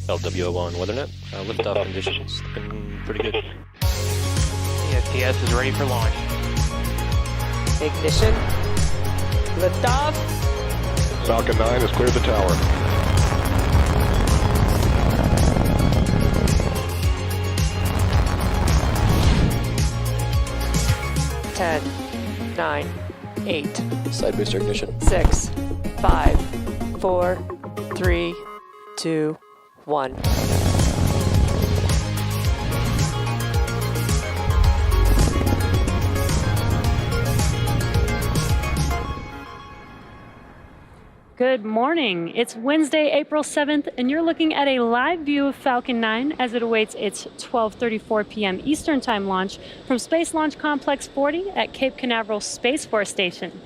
LWO1 WeatherNet. Liftoff conditions looking pretty good. The STS is ready for launch. Ignition. Liftoff. Falcon 9 has cleared the tower. Ten, 9, 8, Side booster ignition. 6, 5, 4, 3, 2, 1. Good morning. It's Wednesday, April 7th, and you're looking at a live view of Falcon 9 as it awaits its 12:34 p.m. Eastern Time launch from Space Launch Complex 40 at Cape Canaveral Space Force Station.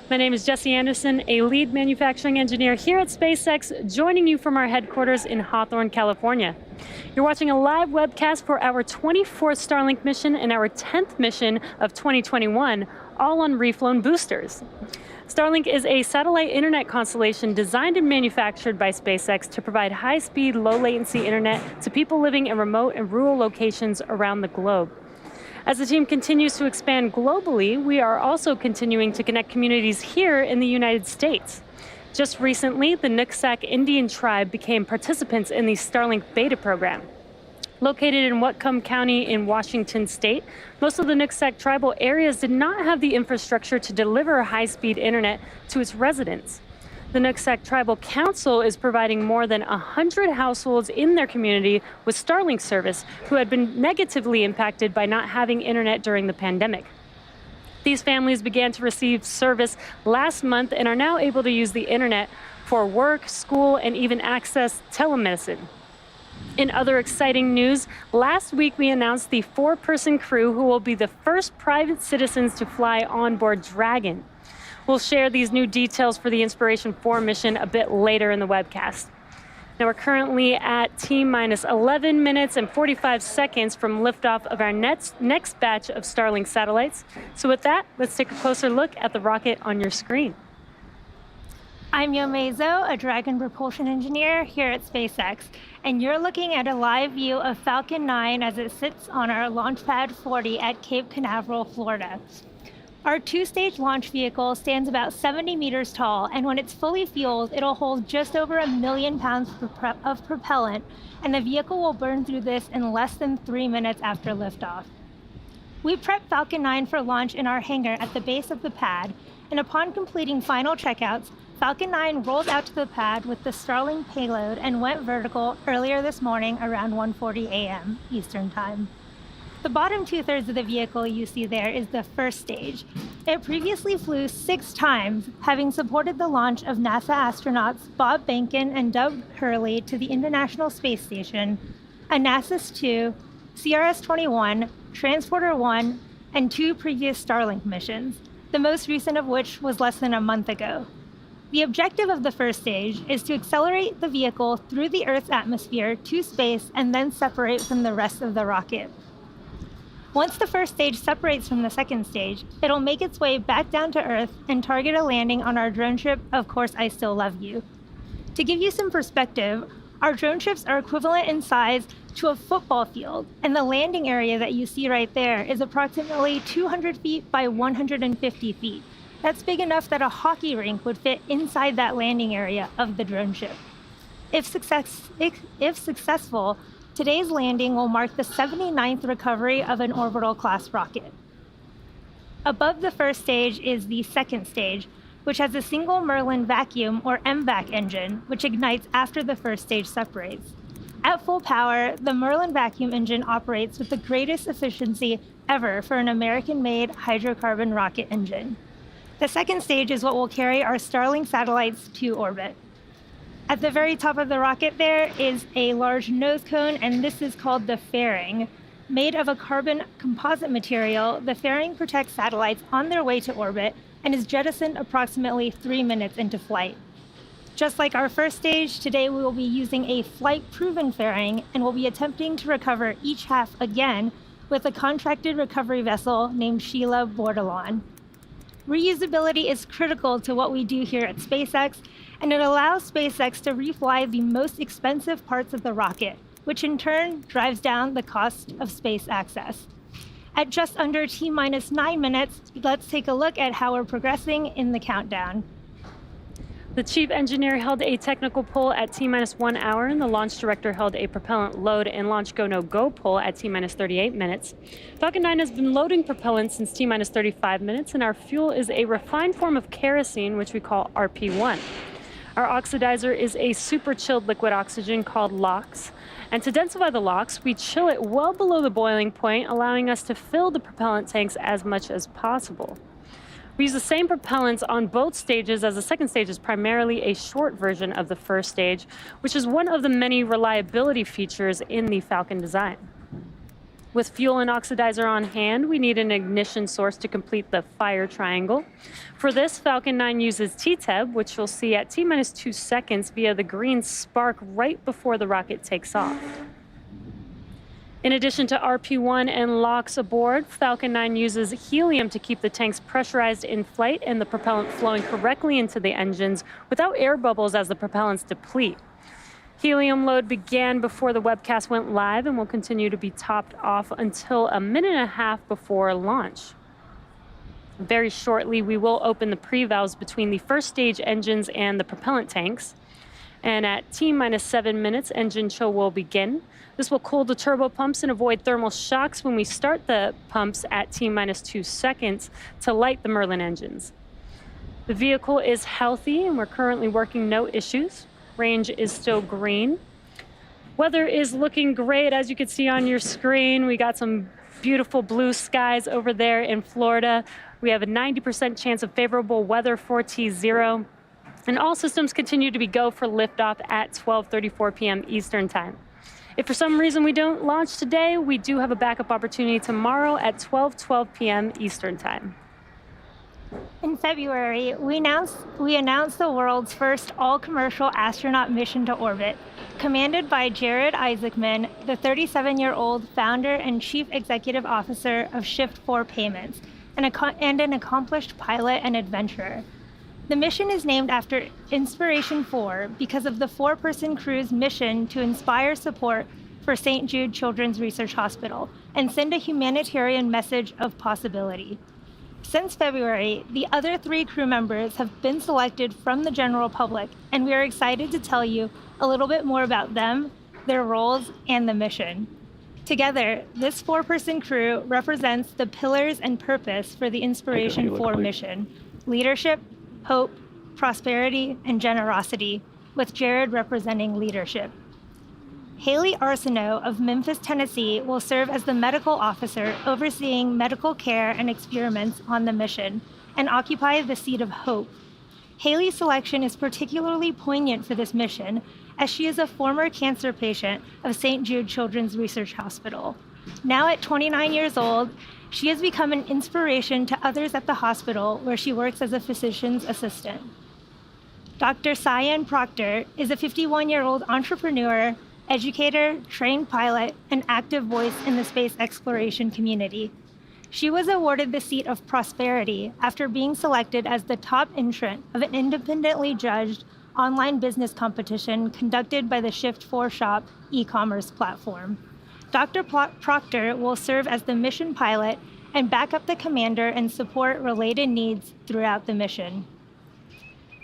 My name is Jesse Anderson, a lead manufacturing engineer here at SpaceX, joining you from our headquarters in Hawthorne, California. You're watching a live webcast for our 24th Starlink mission and our 10th mission of 2021, all on reflown boosters. Starlink is a satellite internet constellation designed and manufactured by SpaceX to provide high-speed, low-latency internet to people living in remote and rural locations around the globe. As the team continues to expand globally, we are also continuing to connect communities here in the United States. Just recently, the Nooksack Indian tribe became participants in the Starlink beta program. Located in Whatcom County in Washington state, most of the Nooksack tribal areas did not have the infrastructure to deliver high-speed internet to its residents. The Nooksack Tribal Council is providing more than 100 households in their community with Starlink service who had been negatively impacted by not having internet during the pandemic. These families began to receive service last month and are now able to use the internet for work, school, and even access telemedicine. In other exciting news, last week we announced the 4-person crew who will be the first private citizens to fly onboard Dragon. We'll share these new details for the Inspiration 4 mission a bit later in the webcast. Now we're currently at T-minus 11 minutes and 45 seconds from liftoff of our next batch of Starlink satellites. So with that, let's take a closer look at the rocket on your screen. I'm Yomezo, a Dragon propulsion engineer here at SpaceX, and you're looking at a live view of Falcon 9 as it sits on our launch pad 40 at Cape Canaveral, Florida. Our 2-stage launch vehicle stands about 70 meters tall, and when it's fully fueled, it'll hold just over 1 million pounds of propellant, and the vehicle will burn through this in less than 3 minutes after liftoff. We prepped Falcon 9 for launch in our hangar at the base of the pad, and upon completing final checkouts, Falcon 9 rolled out to the pad with the Starlink payload and went vertical earlier this morning around 1:40 a.m. Eastern Time. The bottom 2/3 of the vehicle you see there is the first stage. It previously flew 6 times, having supported the launch of NASA astronauts Bob Behnken and Doug Hurley to the International Space Station, Anasis-2, CRS-21, Transporter-1, and 2 previous Starlink missions, the most recent of which was less than a month ago. The objective of the first stage is to accelerate the vehicle through the Earth's atmosphere to space and then separate from the rest of the rocket. Once the first stage separates from the second stage, it'll make its way back down to Earth and target a landing on our drone ship, Of Course I Still Love You. To give you some perspective, our drone ships are equivalent in size to a football field, and the landing area that you see right there is approximately 200 feet by 150 feet. That's big enough that a hockey rink would fit inside that landing area of the drone ship. If successful, today's landing will mark the 79th recovery of an orbital class rocket. Above the first stage is the second stage, which has a single Merlin vacuum or MVAC engine, which ignites after the first stage separates. At full power, the Merlin vacuum engine operates with the greatest efficiency ever for an American-made hydrocarbon rocket engine. The second stage is what will carry our Starlink satellites to orbit. At the very top of the rocket there is a large nose cone, and this is called the fairing. Made of a carbon composite material, the fairing protects satellites on their way to orbit and is jettisoned approximately 3 minutes into flight. Just like our first stage, today we will be using a flight-proven fairing and will be attempting to recover each half again with a contracted recovery vessel named Sheila Bordelon. Reusability is critical to what we do here at SpaceX, and it allows SpaceX to refly the most expensive parts of the rocket, which in turn drives down the cost of space access. At just under T-minus 9 minutes, let's take a look at how we're progressing in the countdown. The chief engineer held a technical poll at T-minus 1 hour, and the launch director held a propellant load and launch go-no-go poll at T-minus 38 minutes. Falcon 9 has been loading propellant since T-minus 35 minutes, and our fuel is a refined form of kerosene, which we call RP1. Our oxidizer is a super chilled liquid oxygen called LOX. And to densify the LOX, we chill it well below the boiling point, allowing us to fill the propellant tanks as much as possible. We use the same propellants on both stages, as the second stage is primarily a short version of the first stage, which is one of the many reliability features in the Falcon design. With fuel and oxidizer on hand, we need an ignition source to complete the fire triangle. For this, Falcon 9 uses TTEB, which you'll see at T-minus 2 seconds via the green spark right before the rocket takes off. In addition to RP1 and LOX aboard, Falcon 9 uses helium to keep the tanks pressurized in flight and the propellant flowing correctly into the engines without air bubbles as the propellants deplete. Helium load began before the webcast went live and will continue to be topped off until a minute and a half before launch. Very shortly, we will open the pre-valves between the first stage engines and the propellant tanks. And at T-minus 7 minutes, engine chill will begin. This will cool the turbo pumps and avoid thermal shocks when we start the pumps at T-minus 2 seconds to light the Merlin engines. The vehicle is healthy and we're currently working no issues. Range is still green. Weather is looking great, as you can see on your screen. We got some beautiful blue skies over there in Florida. We have a 90% chance of favorable weather for T0. And all systems continue to be go for liftoff at 12:34 p.m. Eastern Time. If for some reason we don't launch today, we do have a backup opportunity tomorrow at 12:12 p.m. Eastern Time. In February, we announced the world's first all-commercial astronaut mission to orbit, commanded by Jared Isaacman, the 37-year-old founder and chief executive officer of Shift4 Payments, and an accomplished pilot and adventurer. The mission is named after Inspiration 4 because of the four-person crew's mission to inspire support for St. Jude Children's Research Hospital and send a humanitarian message of possibility. Since February, the other 3 crew members have been selected from the general public, and we are excited to tell you a little bit more about them, their roles, and the mission. Together, this 4-person crew represents the pillars and purpose for the Inspiration 4 mission: leadership, hope, prosperity, and generosity, with Jared representing leadership. Haley Arsenault of Memphis, Tennessee will serve as the medical officer overseeing medical care and experiments on the mission and occupy the seat of hope. Haley's selection is particularly poignant for this mission as she is a former cancer patient of St. Jude Children's Research Hospital. Now at 29 years old, she has become an inspiration to others at the hospital where she works as a physician's assistant. Dr. Cyan Proctor is a 51-year-old entrepreneur, educator, trained pilot, and active voice in the space exploration community. She was awarded the seat of prosperity after being selected as the top entrant of an independently judged online business competition conducted by the Shift4 Shop e-commerce platform. Dr. Proctor will serve as the mission pilot and back up the commander and support related needs throughout the mission.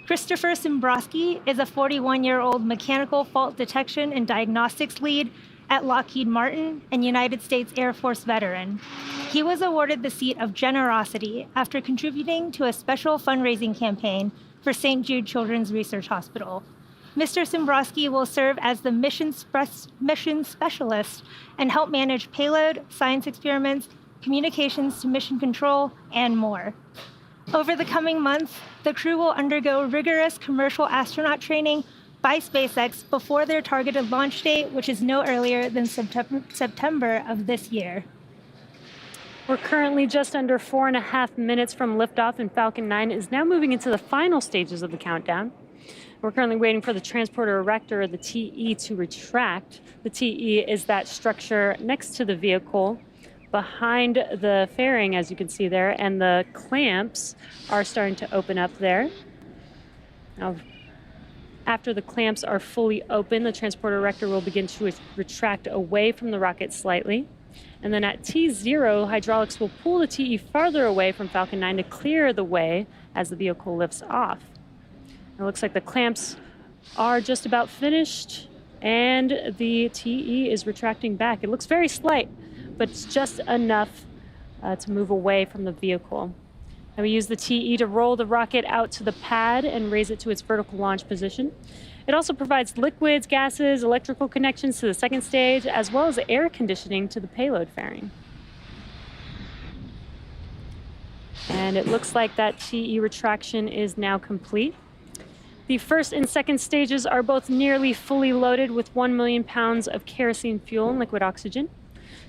Christopher Simbrowski is a 41-year-old mechanical fault detection and diagnostics lead at Lockheed Martin and United States Air Force veteran. He was awarded the seat of generosity after contributing to a special fundraising campaign for St. Jude Children's Research Hospital. Mr. Simbrowski will serve as the mission specialist and help manage payload, science experiments, communications to mission control, and more. Over the coming months, the crew will undergo rigorous commercial astronaut training by SpaceX before their targeted launch date, which is no earlier than September of this year. We're currently just under 4.5 minutes from liftoff, and Falcon 9 is now moving into the final stages of the countdown. We're currently waiting for the transporter erector, or the TE, to retract. The TE is that structure next to the vehicle behind the fairing, as you can see there, and the clamps are starting to open up there. Now, After the clamps are fully open, the transporter erector will begin to retract away from the rocket slightly. And then at T0, hydraulics will pull the TE farther away from Falcon 9 to clear the way as the vehicle lifts off. It looks like the clamps are just about finished, and the TE is retracting back. It looks very slight, but it's just enough to move away from the vehicle. And we use the TE to roll the rocket out to the pad and raise it to its vertical launch position. It also provides liquids, gases, electrical connections to the second stage, as well as air conditioning to the payload fairing. And it looks like that TE retraction is now complete. The first and second stages are both nearly fully loaded with 1 million pounds of kerosene fuel and liquid oxygen.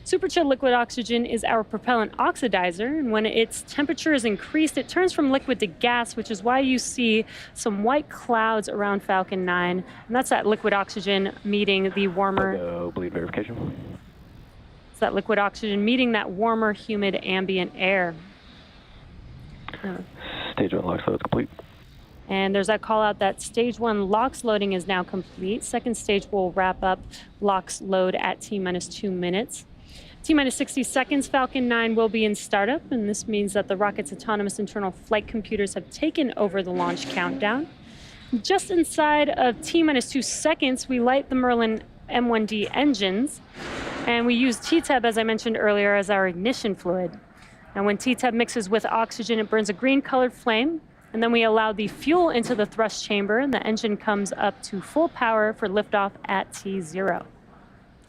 Superchilled liquid oxygen is our propellant oxidizer, and when its temperature is increased, it turns from liquid to gas, which is why you see some white clouds around Falcon 9, and that's that liquid oxygen meeting the warmer... bleed verification. It's that liquid oxygen meeting that warmer, humid, ambient air. Stage 1 LOX load complete. And there's that call out that stage 1 LOX loading is now complete. Second stage will wrap up LOX load at T-minus 2 minutes. T-minus 60 seconds, Falcon 9 will be in startup, and this means that the rocket's autonomous internal flight computers have taken over the launch countdown. Just inside of T-minus 2 seconds, we light the Merlin M1D engines, and we use T-Tab, as I mentioned earlier, as our ignition fluid. And when T-Tab mixes with oxygen, it burns a green-colored flame, and then we allow the fuel into the thrust chamber, and the engine comes up to full power for liftoff at T0.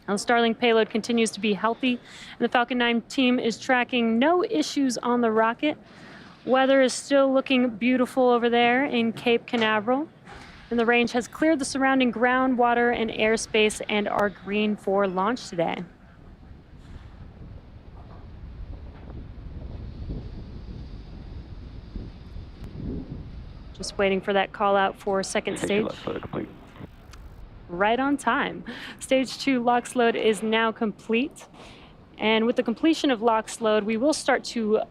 Now, the Starlink payload continues to be healthy, and the Falcon 9 team is tracking no issues on the rocket. Weather is still looking beautiful over there in Cape Canaveral, and the range has cleared the surrounding ground, water, and airspace and are green for launch today. Just waiting for that call out for second stage. Right on time. Stage 2 LOX load is now complete. And with the completion of LOX load, we will start to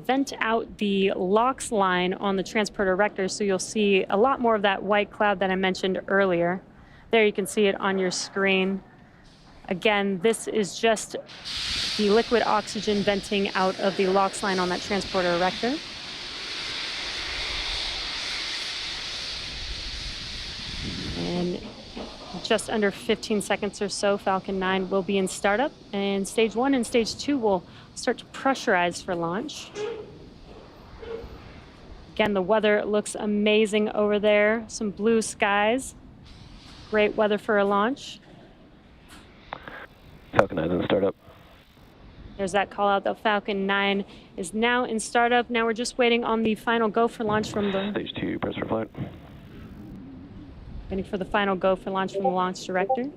vent out the LOX line on the transporter erector, so you'll see a lot more of that white cloud that I mentioned earlier. There you can see it on your screen. Again, this is just the liquid oxygen venting out of the LOX line on that transporter erector. And just under 15 seconds or so, Falcon 9 will be in startup, and stage 1 and stage 2 will start to pressurize for launch. Again, the weather looks amazing over there. Some blue skies. Great weather for a launch. Falcon 9 is in startup. There's that call out that Falcon 9 is now in startup. Now we're just waiting on the final go for launch from the... Stage 2, press for flight. Waiting for the final go for launch from the launch director.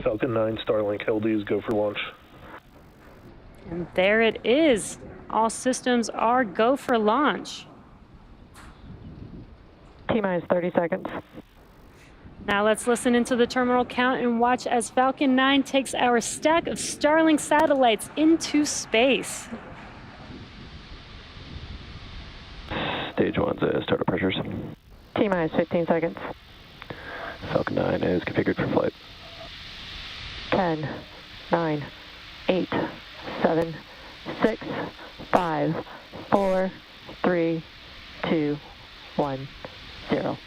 Falcon 9 Starlink LDs go for launch. And there it is. All systems are go for launch. T-minus 30 seconds. Now let's listen into the terminal count and watch as Falcon 9 takes our stack of Starlink satellites into space. Stage 1's startup pressures. T-minus 15 seconds. Falcon 9 is configured for flight. 10, 9, 8, 7, 6, 5, 4, 3, 2, 1, 0.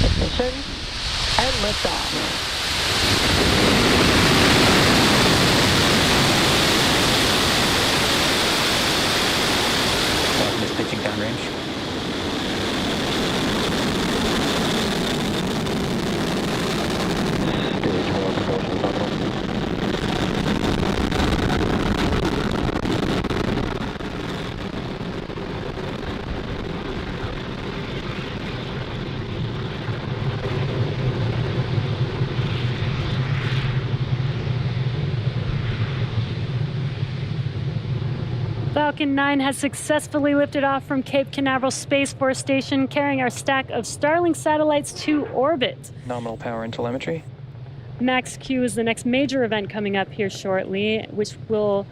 Ignition and liftoff. Falcon is pitching downrange. Stage 1 propulsion nominal. Falcon 9 has successfully lifted off from Cape Canaveral Space Force Station, carrying our stack of Starlink satellites to orbit. Nominal power and telemetry. Max Q is the next major event coming up here shortly, which will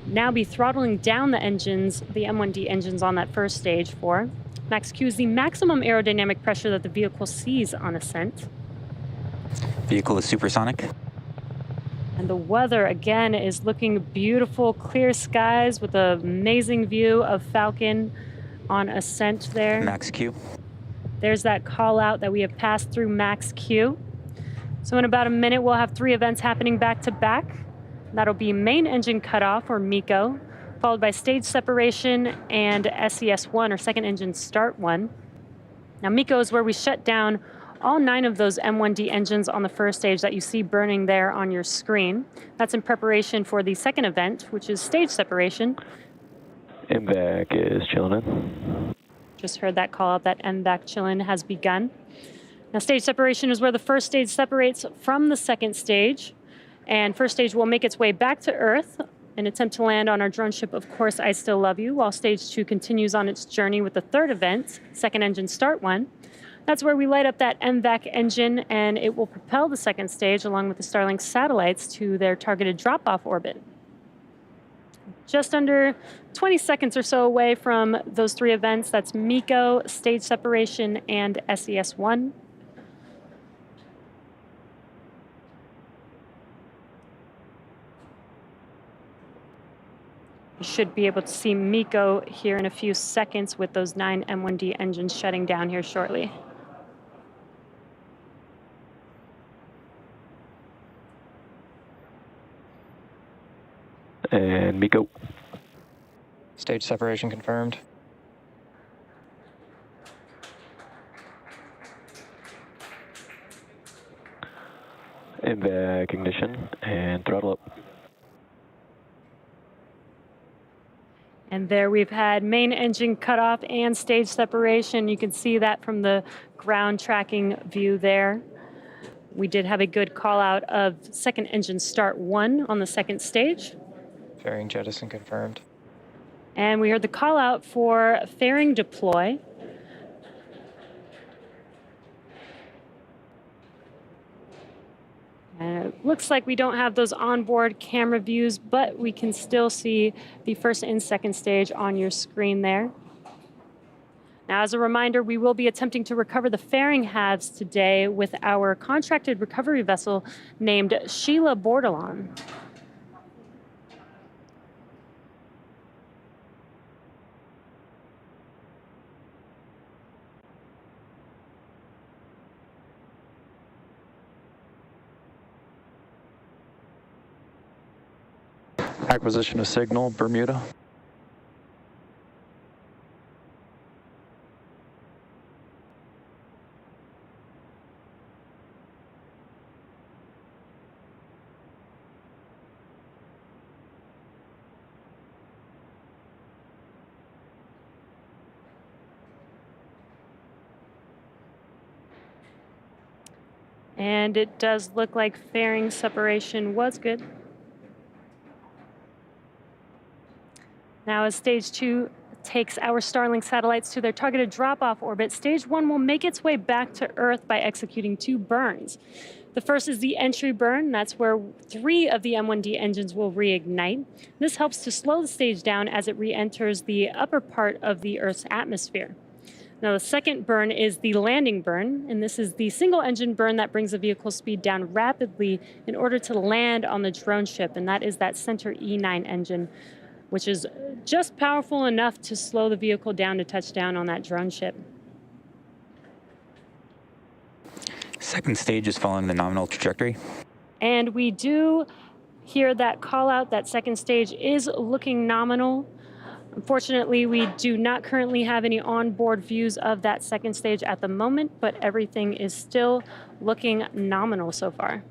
now be throttling down the engines, the M1D engines on that first stage for. Max Q is the maximum aerodynamic pressure that the vehicle sees on ascent. Vehicle is supersonic. And the weather, again, is looking beautiful, clear skies with an amazing view of Falcon on ascent there. Max Q. There's that call out that we have passed through Max Q. So in about a minute, we'll have 3 events happening back to back. That'll be main engine cutoff, or MECO, followed by stage separation and SES1, or second engine start 1. Now MECO is where we shut down all 9 of those M1D engines on the first stage that you see burning there on your screen. That's in preparation for the second event, which is stage separation. MVAC is chilling in. Just heard that call out that MVAC chillin' has begun. Now stage separation is where the first stage separates from the second stage. And first stage will make its way back to Earth and attempt to land on our drone ship, Of Course I Still Love You, while stage 2 continues on its journey with the third event, second engine start 1. That's where we light up that MVAC engine, and it will propel the second stage along with the Starlink satellites to their targeted drop-off orbit. Just under 20 seconds or so away from those 3 events, that's MECO, stage separation, and SES1. You should be able to see MECO here in a few seconds with those 9 M1D engines shutting down here shortly. And MECO. Stage separation confirmed. MVAC ignition and throttle up. And there we've had main engine cutoff and stage separation. You can see that from the ground tracking view there. We did have a good call out of second engine start 1 on the second stage. Fairing jettison confirmed. And we heard the call out for fairing deploy. And it looks like we don't have those onboard camera views, but we can still see the first and second stage on your screen there. Now, as a reminder, we will be attempting to recover the fairing halves today with our contracted recovery vessel named Sheila Bordelon. Acquisition of signal, Bermuda. And it does look like fairing separation was good. Now, as stage 2 takes our Starlink satellites to their targeted drop-off orbit, stage 1 will make its way back to Earth by executing 2 burns. The first is the entry burn. That's where 3 of the M1D engines will reignite. This helps to slow the stage down as it re-enters the upper part of the Earth's atmosphere. Now, the second burn is the landing burn, and this is the single engine burn that brings the vehicle speed down rapidly in order to land on the drone ship, and that is that center E9 engine, which is just powerful enough to slow the vehicle down to touch down on that drone ship. Second stage is following the nominal trajectory. And we do hear that call out that second stage is looking nominal. Unfortunately, we do not currently have any onboard views of that second stage at the moment, but everything is still looking nominal so far.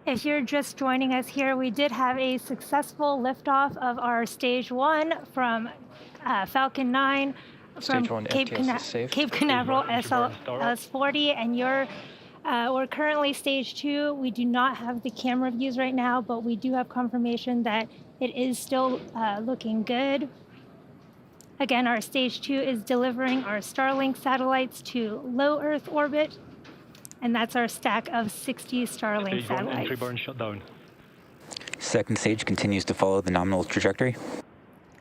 If you're just joining us here, we did have a successful liftoff of our Stage 1 from Falcon 9 from Stage 1 Cape FTS is safe. Canaveral SLS-40, and we're currently Stage 2. We do not have the camera views right now, but we do have confirmation that it is still looking good. Again, our Stage 2 is delivering our Starlink satellites to low Earth orbit, and that's our stack of 60 Starlink satellites. Entry burn shut down. Second stage continues to follow the nominal trajectory.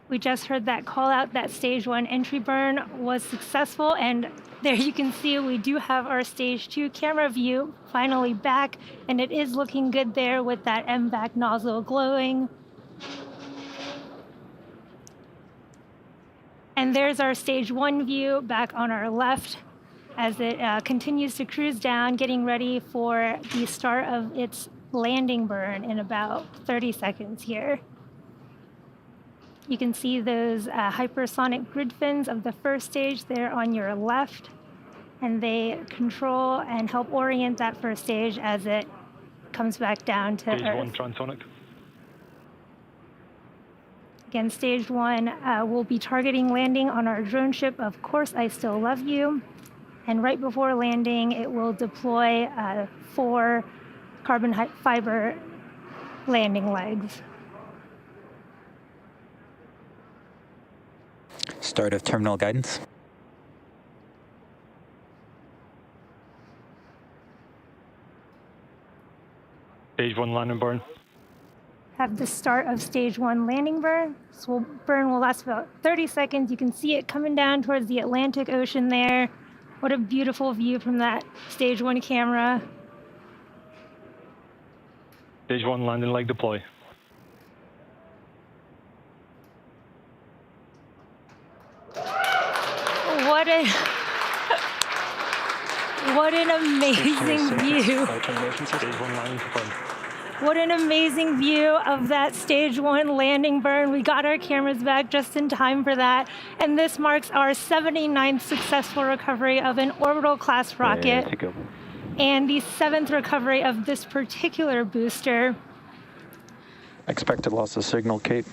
We just heard that call out that Stage 1 entry burn was successful, and there you can see we do have our Stage 2 camera view finally back, and it is looking good there with that MVAC nozzle glowing. And there's our Stage 1 view back on our left as it continues to cruise down, getting ready for the start of its landing burn in about 30 seconds here. You can see those hypersonic grid fins of the first stage there on your left, and they control and help orient that first stage as it comes back down to Stage Earth. 1 transonic. Again, Stage 1 will be targeting landing on our drone ship, Of Course I Still Love You. And right before landing, it will deploy 4 carbon fiber landing legs. Start of terminal guidance. Stage 1 landing burn. Have the start of Stage 1 landing burn. This burn will last about 30 seconds. You can see it coming down towards the Atlantic Ocean there. What a beautiful view from that Stage 1 camera. Stage 1 landing leg deploy. What an amazing view. Stage 1 landing confirmed. What an amazing view of that Stage 1 landing burn. We got our cameras back just in time for that. And this marks our 79th successful recovery of an orbital class rocket and the 7th recovery of this particular booster. Expected loss of signal, Kate.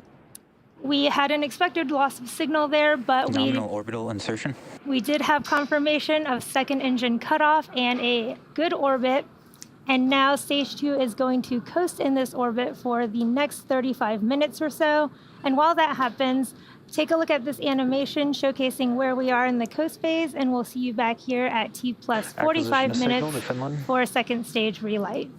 We had an expected loss of signal there, but Nominal orbital insertion. we did have confirmation of second engine cutoff and a good orbit. And now Stage 2 is going to coast in this orbit for the next 35 minutes or so. And while that happens, take a look at this animation showcasing where we are in the coast phase, and we'll see you back here at T plus 45 minutes for second stage relight.